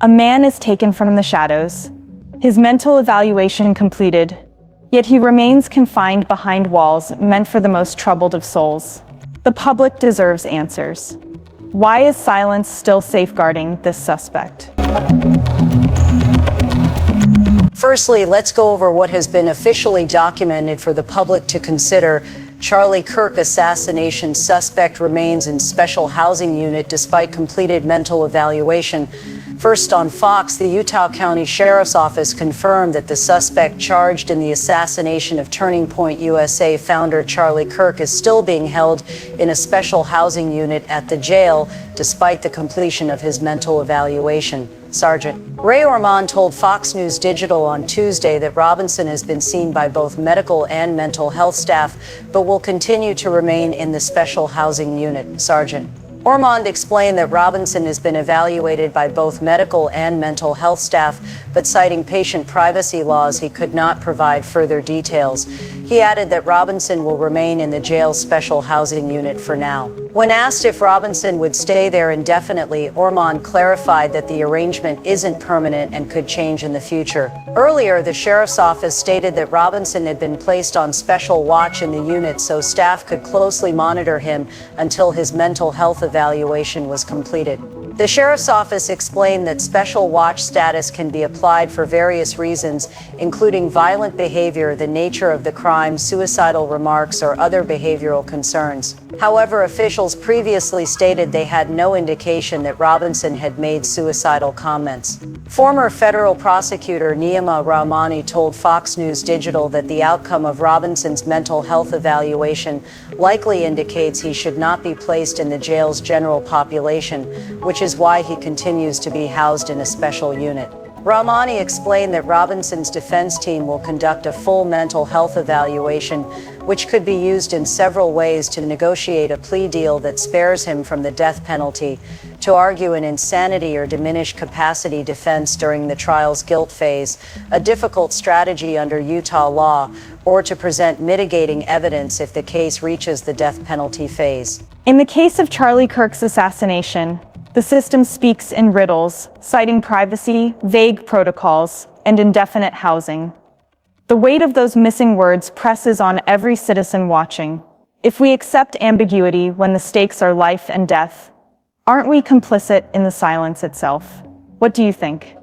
A man is taken from the shadows, his mental evaluation completed, yet he remains confined behind walls meant for the most troubled of souls. The public deserves answers. Why is silence still safeguarding this suspect? Firstly, let's go over what has been officially documented for the public to consider. Charlie Kirk assassination suspect remains in special housing unit despite completed mental evaluation. First, on Fox, the Utah County Sheriff's Office confirmed that the suspect charged in the assassination of Turning Point USA founder Charlie Kirk is still being held in a special housing unit at the jail despite the completion of his mental evaluation. Sergeant Ray Ormond told Fox News Digital on Tuesday that Robinson has been seen by both medical and mental health staff, but will continue to remain in the special housing unit. Sergeant Ormond explained that Robinson has been evaluated by both medical and mental health staff, but citing patient privacy laws, he could not provide further details. He added that Robinson will remain in the jail's special housing unit for now. When asked if Robinson would stay there indefinitely, Ormond clarified that the arrangement isn't permanent and could change in the future. Earlier, the sheriff's office stated that Robinson had been placed on special watch in the unit so staff could closely monitor him until his mental health evaluation was completed. The sheriff's office explained that special watch status can be applied for various reasons, including violent behavior, the nature of the crime, suicidal remarks, or other behavioral concerns. However, officials previously stated they had no indication that Robinson had made suicidal comments. Former federal prosecutor Neema Rahmani told Fox News Digital that the outcome of Robinson's mental health evaluation likely indicates he should not be placed in the jail's general population, which is why he continues to be housed in a special unit. Rahmani explained that Robinson's defense team will conduct a full mental health evaluation, which could be used in several ways: to negotiate a plea deal that spares him from the death penalty, to argue an insanity or diminished capacity defense during the trial's guilt phase, a difficult strategy under Utah law, or to present mitigating evidence if the case reaches the death penalty phase. In the case of Charlie Kirk's assassination, the system speaks in riddles, citing privacy, vague protocols, and indefinite housing. The weight of those missing words presses on every citizen watching. If we accept ambiguity when the stakes are life and death, aren't we complicit in the silence itself? What do you think?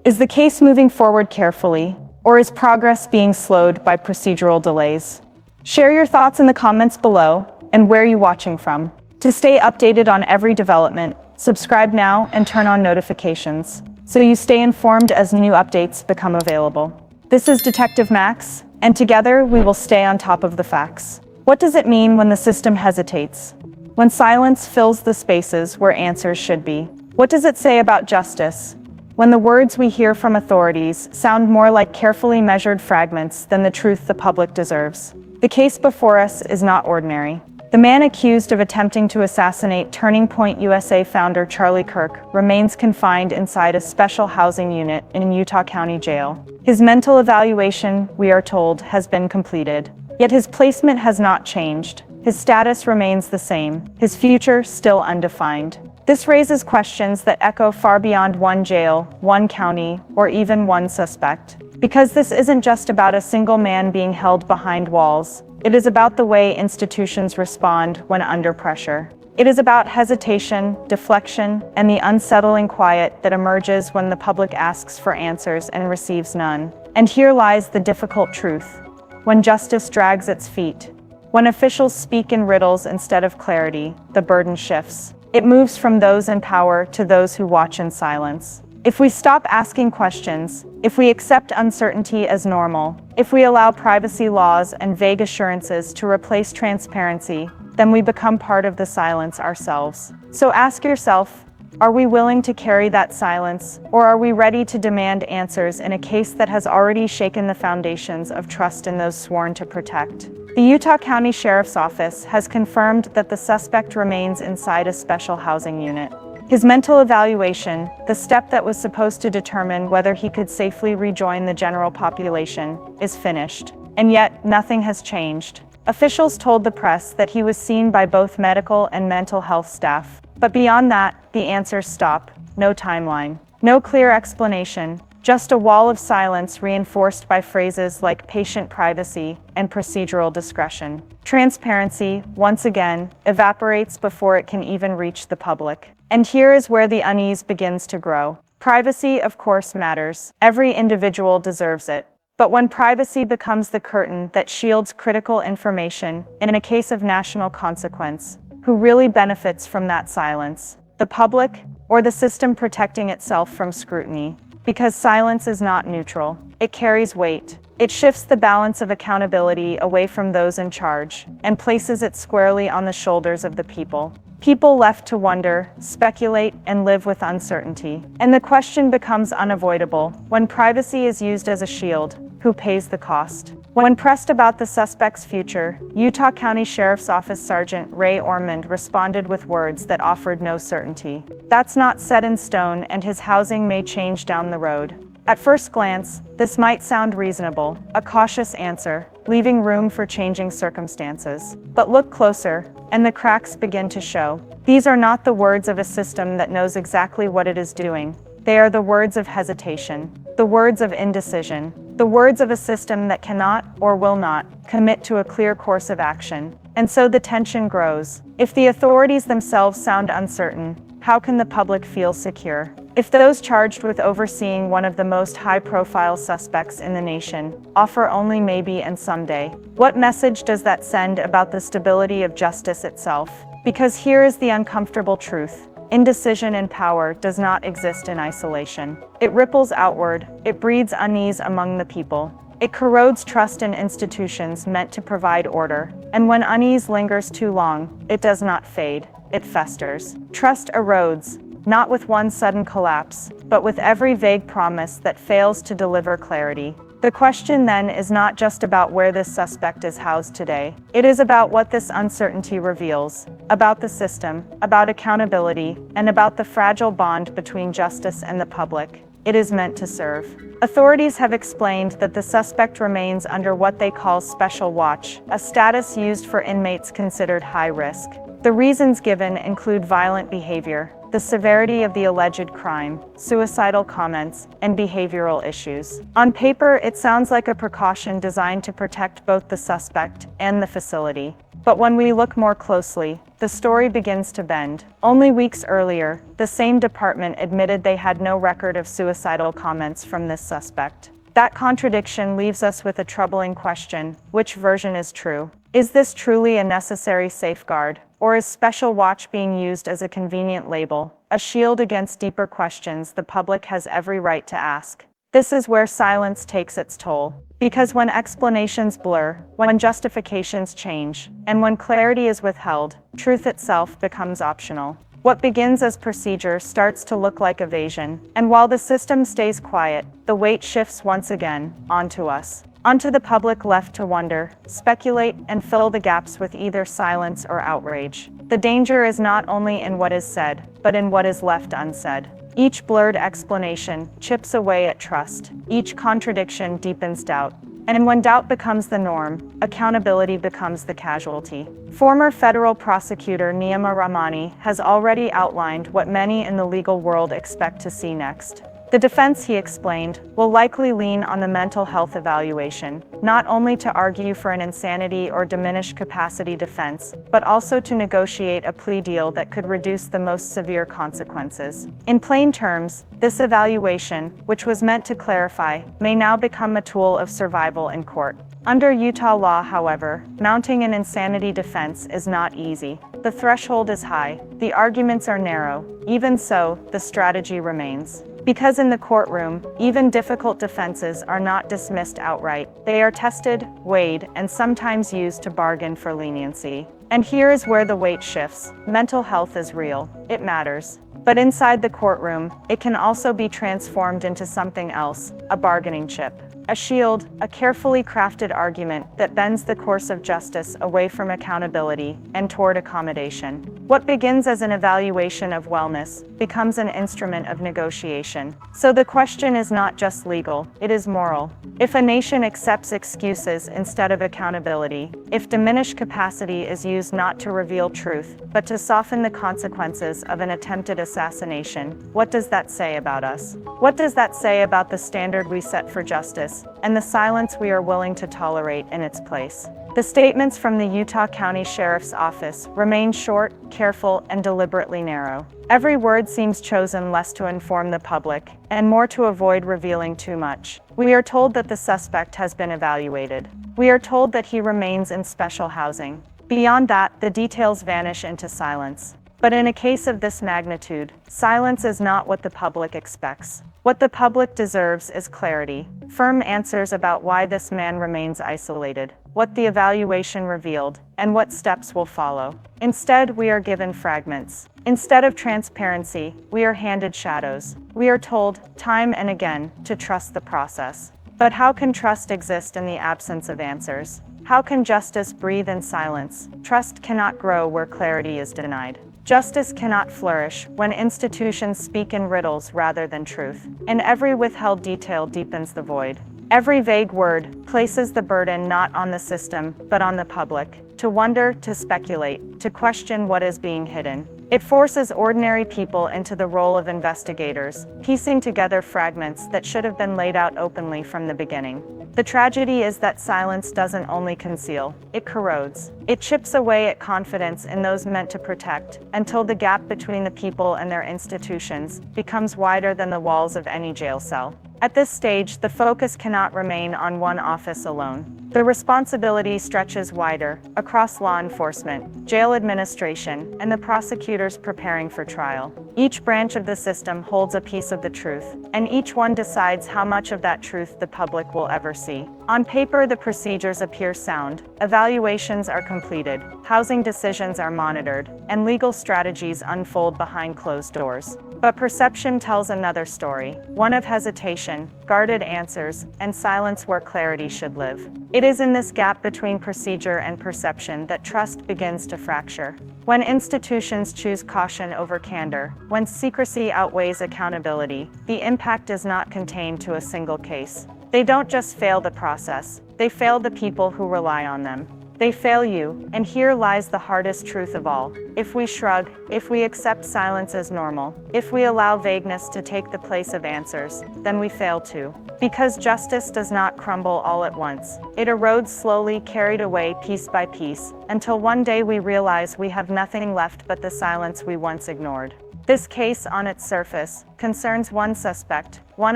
Is the case moving forward carefully, or is progress being slowed by procedural delays? Share your thoughts in the comments below, and where you're watching from. To stay updated on every development, subscribe now and turn on notifications so you stay informed as new updates become available. This is Detective Max, and together we will stay on top of the facts. What does it mean when the system hesitates? When silence fills the spaces where answers should be? What does it say about justice? When the words we hear from authorities sound more like carefully measured fragments than the truth the public deserves. The case before us is not ordinary. The man accused of attempting to assassinate Turning Point USA founder Charlie Kirk remains confined inside a special housing unit in Utah County Jail. His mental evaluation, we are told, has been completed. Yet his placement has not changed. His status remains the same, his future still undefined. This raises questions that echo far beyond one jail, one county, or even one suspect. Because this isn't just about a single man being held behind walls. It is about the way institutions respond when under pressure. It is about hesitation, deflection, and the unsettling quiet that emerges when the public asks for answers and receives none. And here lies the difficult truth. When justice drags its feet, when officials speak in riddles instead of clarity, the burden shifts. It moves from those in power to those who watch in silence. If we stop asking questions, if we accept uncertainty as normal, if we allow privacy laws and vague assurances to replace transparency, then we become part of the silence ourselves. So ask yourself, are we willing to carry that silence, or are we ready to demand answers in a case that has already shaken the foundations of trust in those sworn to protect? The Utah County Sheriff's Office has confirmed that the suspect remains inside a special housing unit. His mental evaluation, the step that was supposed to determine whether he could safely rejoin the general population, is finished. And yet, nothing has changed. Officials told the press that he was seen by both medical and mental health staff. But beyond that, the answers stop. No timeline. No clear explanation, just a wall of silence reinforced by phrases like patient privacy and procedural discretion. Transparency, once again, evaporates before it can even reach the public. And here is where the unease begins to grow. Privacy, of course, matters. Every individual deserves it. But when privacy becomes the curtain that shields critical information, in a case of national consequence, who really benefits from that silence? The public, or the system protecting itself from scrutiny? Because silence is not neutral. It carries weight. It shifts the balance of accountability away from those in charge, and places it squarely on the shoulders of the people. People left to wonder, speculate, and live with uncertainty. And the question becomes unavoidable. When privacy is used as a shield, who pays the cost? When pressed about the suspect's future, Utah County Sheriff's Office Sergeant Ray Ormond responded with words that offered no certainty. That's not set in stone, and his housing may change down the road. At first glance, this might sound reasonable, a cautious answer, leaving room for changing circumstances. But look closer, and the cracks begin to show. These are not the words of a system that knows exactly what it is doing. They are the words of hesitation, the words of indecision, the words of a system that cannot, or will not, commit to a clear course of action. And so the tension grows. If the authorities themselves sound uncertain, how can the public feel secure? If those charged with overseeing one of the most high-profile suspects in the nation offer only maybe and someday, what message does that send about the stability of justice itself? Because here is the uncomfortable truth. Indecision and power does not exist in isolation. It ripples outward, it breeds unease among the people. It corrodes trust in institutions meant to provide order. And when unease lingers too long, it does not fade, it festers. Trust erodes, not with one sudden collapse, but with every vague promise that fails to deliver clarity. The question then is not just about where this suspect is housed today. It is about what this uncertainty reveals, about the system, about accountability, and about the fragile bond between justice and the public it is meant to serve. Authorities have explained that the suspect remains under what they call special watch, a status used for inmates considered high risk. The reasons given include violent behavior, the severity of the alleged crime, suicidal comments, and behavioral issues. On paper, it sounds like a precaution designed to protect both the suspect and the facility. But when we look more closely, the story begins to bend. Only weeks earlier, the same department admitted they had no record of suicidal comments from this suspect. That contradiction leaves us with a troubling question: which version is true? Is this truly a necessary safeguard? Or is special watch being used as a convenient label, a shield against deeper questions the public has every right to ask? This is where silence takes its toll. Because when explanations blur, when justifications change, and when clarity is withheld, truth itself becomes optional. What begins as procedure starts to look like evasion, and while the system stays quiet, the weight shifts once again onto us. Onto the public left to wonder, speculate, and fill the gaps with either silence or outrage. The danger is not only in what is said, but in what is left unsaid. Each blurred explanation chips away at trust. Each contradiction deepens doubt. And when doubt becomes the norm, accountability becomes the casualty. Former federal prosecutor Niyama Ramani has already outlined what many in the legal world expect to see next. The defense, he explained, will likely lean on the mental health evaluation, not only to argue for an insanity or diminished capacity defense, but also to negotiate a plea deal that could reduce the most severe consequences. In plain terms, this evaluation, which was meant to clarify, may now become a tool of survival in court. Under Utah law, however, mounting an insanity defense is not easy. The threshold is high, the arguments are narrow. Even so, the strategy remains. Because in the courtroom, even difficult defenses are not dismissed outright. They are tested, weighed, and sometimes used to bargain for leniency. And here is where the weight shifts. Mental health is real. It matters. But inside the courtroom, it can also be transformed into something else, a bargaining chip. A shield, a carefully crafted argument that bends the course of justice away from accountability and toward accommodation. What begins as an evaluation of wellness becomes an instrument of negotiation. So the question is not just legal, it is moral. If a nation accepts excuses instead of accountability, if diminished capacity is used not to reveal truth, but to soften the consequences charges of an attempted assassination. What does that say about us? What does that say about the standard we set for justice, and the silence we are willing to tolerate in its place? The statements from the Utah County Sheriff's Office remain short, careful, and deliberately narrow. Every word seems chosen less to inform the public, and more to avoid revealing too much. We are told that the suspect has been evaluated. We are told that he remains in special housing. Beyond that, the details vanish into silence. But in a case of this magnitude, silence is not what the public expects. What the public deserves is clarity, firm answers about why this man remains isolated, what the evaluation revealed, and what steps will follow. Instead, we are given fragments. Instead of transparency, we are handed shadows. We are told, time and again, to trust the process. But how can trust exist in the absence of answers? How can justice breathe in silence? Trust cannot grow where clarity is denied. Justice cannot flourish when institutions speak in riddles rather than truth, and every withheld detail deepens the void. Every vague word places the burden not on the system, but on the public, to wonder, to speculate, to question what is being hidden. It forces ordinary people into the role of investigators, piecing together fragments that should have been laid out openly from the beginning. The tragedy is that silence doesn't only conceal, it corrodes. It chips away at confidence in those meant to protect, until the gap between the people and their institutions becomes wider than the walls of any jail cell. At this stage, the focus cannot remain on one office alone. The responsibility stretches wider, across law enforcement, jail administration, and the prosecutors preparing for trial. Each branch of the system holds a piece of the truth, and each one decides how much of that truth the public will ever see. On paper, the procedures appear sound, evaluations are completed, housing decisions are monitored, and legal strategies unfold behind closed doors. But perception tells another story, one of hesitation, guarded answers, and silence where clarity should live. It is in this gap between procedure and perception that trust begins to fracture. When institutions choose caution over candor, when secrecy outweighs accountability, the impact is not contained to a single case. They don't just fail the process, they fail the people who rely on them. They fail you, and here lies the hardest truth of all. If we shrug, if we accept silence as normal, if we allow vagueness to take the place of answers, then we fail too. Because justice does not crumble all at once. It erodes slowly, carried away piece by piece, until one day we realize we have nothing left but the silence we once ignored. This case, on its surface, concerns one suspect, one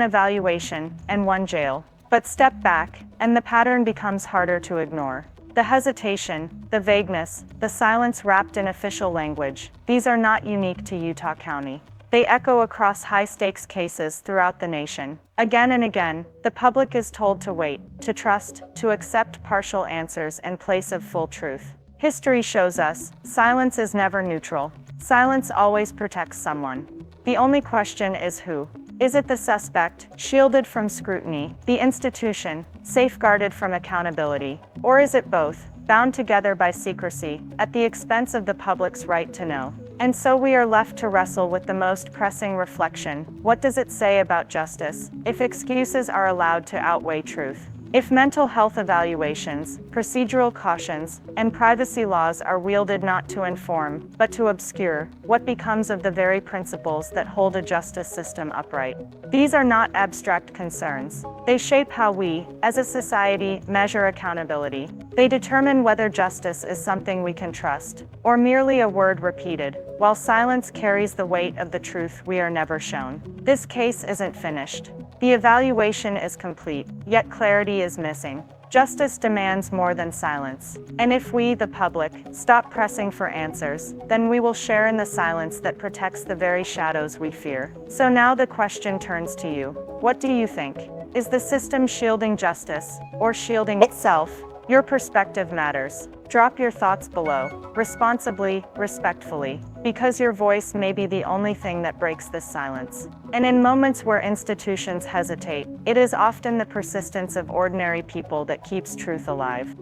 evaluation, and one jail. But step back, and the pattern becomes harder to ignore. The hesitation, the vagueness, the silence wrapped in official language, these are not unique to Utah County. They echo across high-stakes cases throughout the nation. Again and again, the public is told to wait, to trust, to accept partial answers in place of full truth. History shows us, silence is never neutral. Silence always protects someone. The only question is who. Is it the suspect, shielded from scrutiny, the institution, safeguarded from accountability, or is it both, bound together by secrecy, at the expense of the public's right to know? And so we are left to wrestle with the most pressing reflection. What does it say about justice, if excuses are allowed to outweigh truth? If mental health evaluations, procedural cautions, and privacy laws are wielded not to inform, but to obscure, what becomes of the very principles that hold a justice system upright? These are not abstract concerns. They shape how we, as a society, measure accountability. They determine whether justice is something we can trust, or merely a word repeated, while silence carries the weight of the truth we are never shown. This case isn't finished. The evaluation is complete, yet clarity is missing. Justice demands more than silence. And if we, the public, stop pressing for answers, then we will share in the silence that protects the very shadows we fear. So now the question turns to you. What do you think? Is the system shielding justice, or shielding itself? Your perspective matters. Drop your thoughts below, responsibly, respectfully, because your voice may be the only thing that breaks this silence. And in moments where institutions hesitate, it is often the persistence of ordinary people that keeps truth alive.